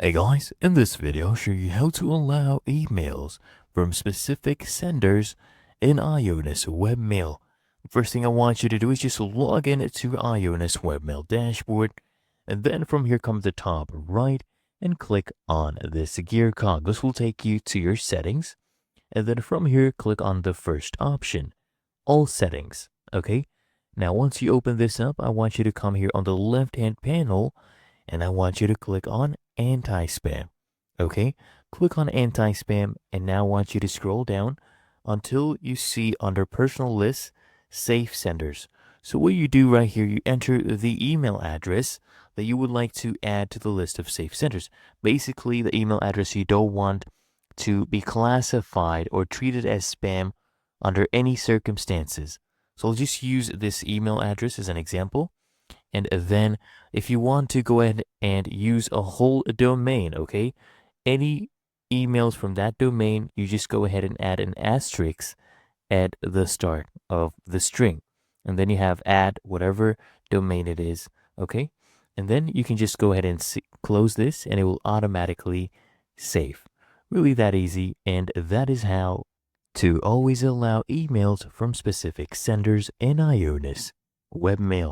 Hey guys, in this video I'll show you how to allow emails from specific senders in IONOS Webmail. First thing I want you to do is just log in to your IONOS Webmail dashboard, and then from here come the top right and click on this gear cog. This will take you to your settings, and then from here click on the first option, all settings. Okay, now once you open this up, I want you to come here on the left hand panel and I want you to click on anti-spam. Okay, click on anti-spam, and now I want you to scroll down until you see under personal lists, safe senders. So what you do right here, you enter the email address that you would like to add to the list of safe senders. Basically, the email address you don't want to be classified or treated as spam under any circumstances. So I'll just use this email address as an example. And then if you want to go ahead and use a whole domain, okay, any emails from that domain, you just go ahead and add an asterisk at the start of the string. And then you have add whatever domain it is, okay? And then you can just go ahead and close this and it will automatically save. Really that easy. And that is how to always allow emails from specific senders in IONOS Webmail.